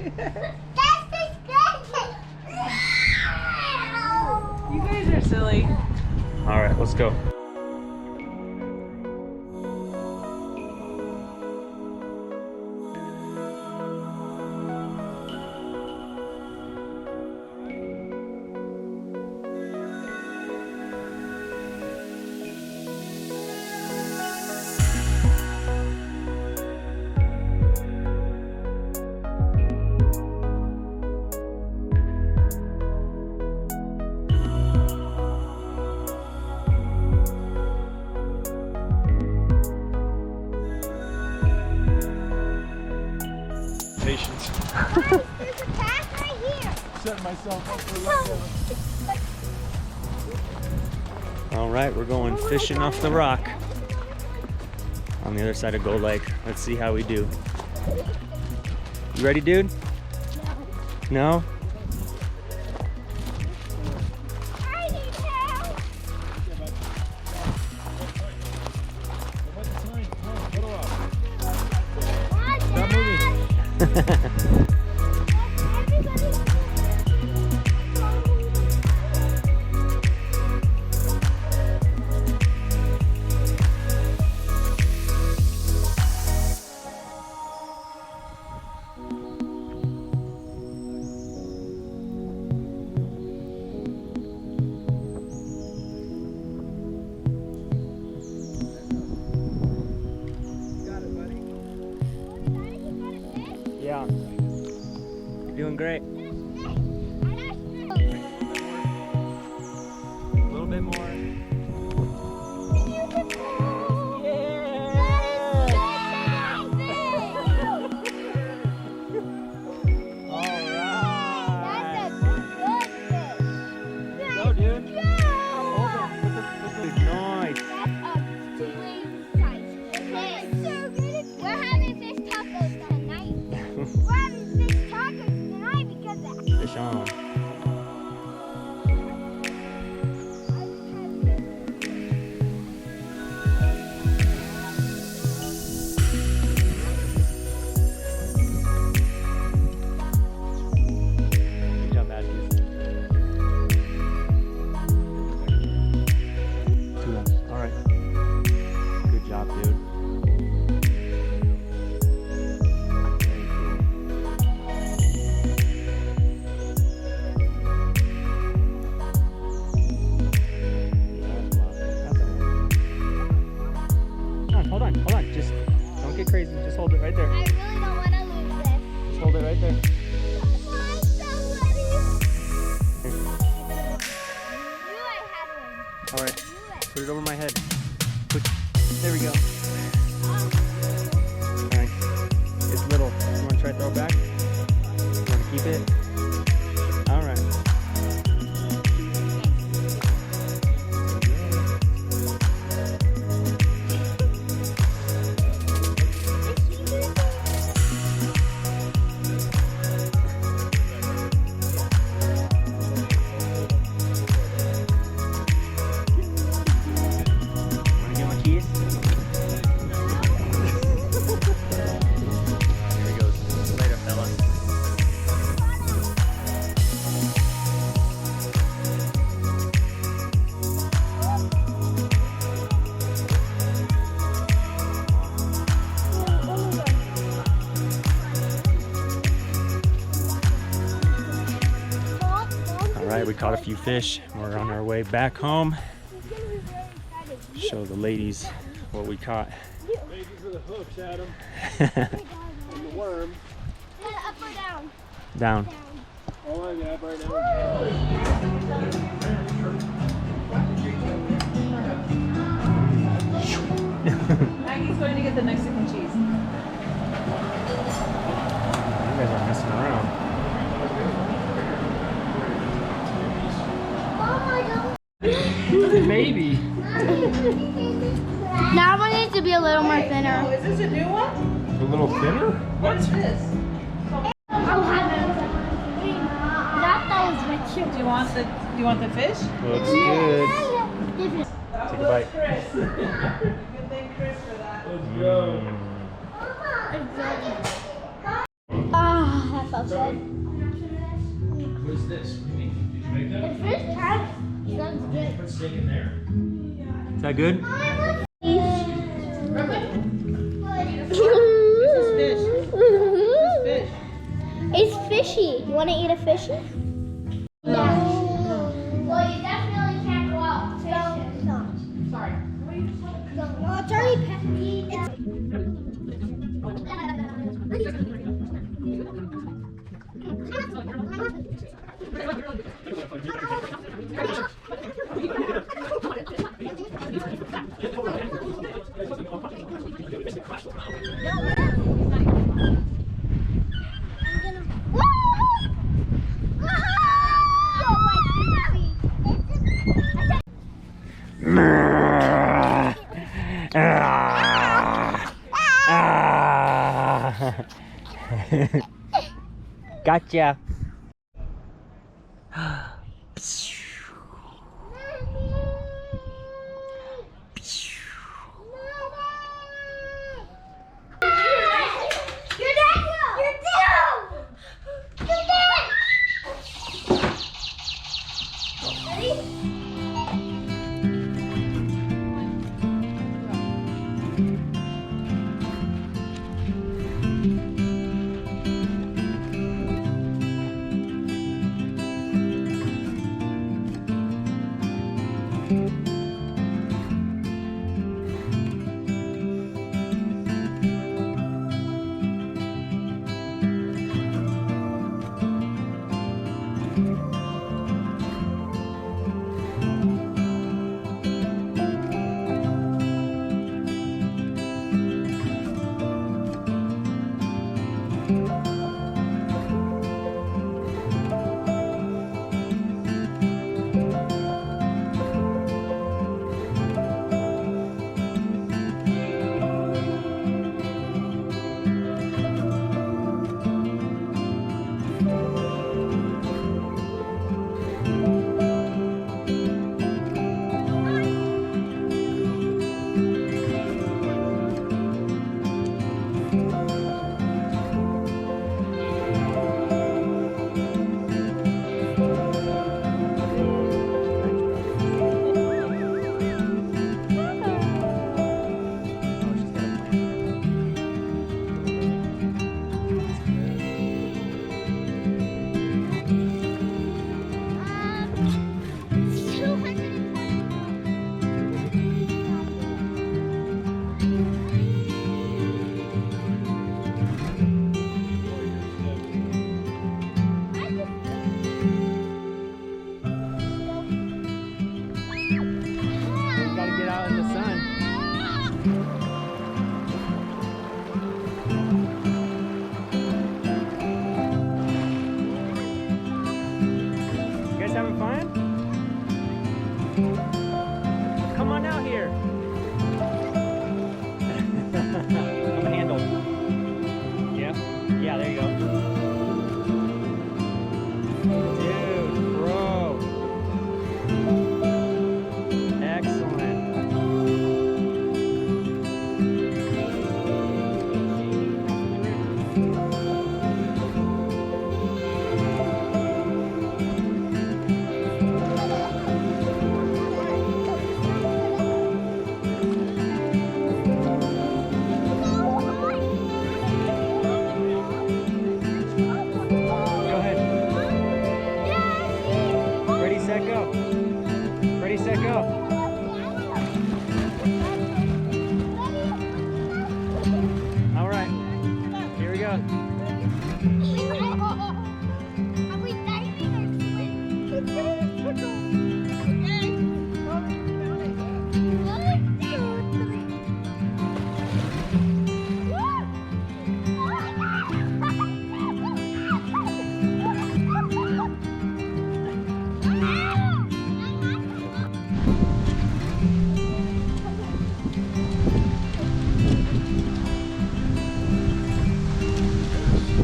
You guys are silly. All right, let's go. Patience. There's a path right here. Setting myself up for letdown. All right, we're going fishing off the rock on the other side of Gold Lake. Let's see how we do. You ready, dude? No? I need help. Stop moving. Yeah. You're doing great. A little bit more. Go, dude. Nice. We're having fish tacos tonight. We're having fish tacos tonight because of Fish on. Good job, Matthews. All right. Good job, dude. Hold on. Just don't get crazy. Just hold it right there. I really don't want to lose this. Just hold it right there. I'm so ready. Knew I had one. All right. Knew it. Put it over my head. There we go. All right. It's little. You want to try to throw it back? You want to keep it? All right. Want to get my keys? Here he goes. Later, fella. All right, we caught a few fish. We're on our way back home. Show the ladies what we caught. Thank you for the hooks, Adam. And the worm. Up or down? Down. Oh, I got right now. Maggie's going to get the Mexican cheese. You guys are messing around. Who's a baby? That one needs to be a little more thinner. Oh, is this a new one? A little thinner? What's this? I'll have it. That was my chip. Do you want the fish? Looks good. Take a bite. Chris. Good thing Chris for that. Let's go. Ah, that outside. What is this? What do you mean? Did you make The that? fish tank sounds good. Put steak in there? Is that good? This is fish. Fish. It's fishy. You want to eat a fishy? No. Well, you definitely can't go out fishing. Sorry. No, it's already Gotcha.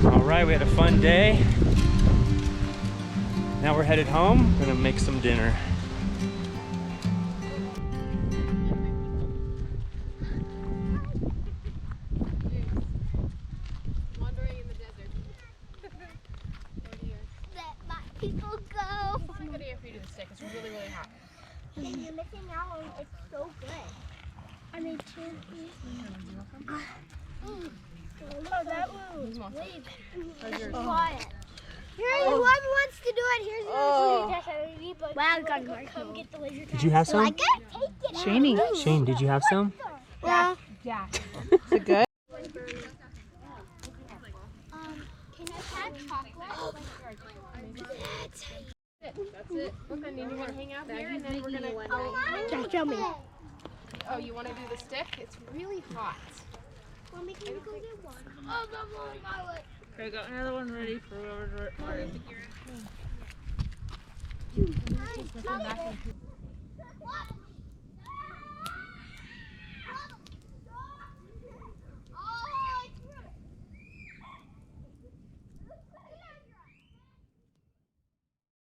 Alright, we had a fun day. Now we're headed home. We're gonna make some dinner. Wandering in the desert. stick. It's really, really hot. And you're missing out on it's so good. I made two. Oh, that was way quiet. Here, whoever wants to do it, here's the laser test. Wow, come get the laser test. Did you have some? Like it? Take it. Shaney. Shane, did you have some? Yeah. Yeah. Is it good? Can I have chocolate? That's it. Okay, and you want to hang out here, and then we're gonna. Yeah, show me. Oh, you want to do the stick? It's really hot. Mommy, can you go get one? Oh, my leg. Okay, got another one ready for whoever's ready. Mommy.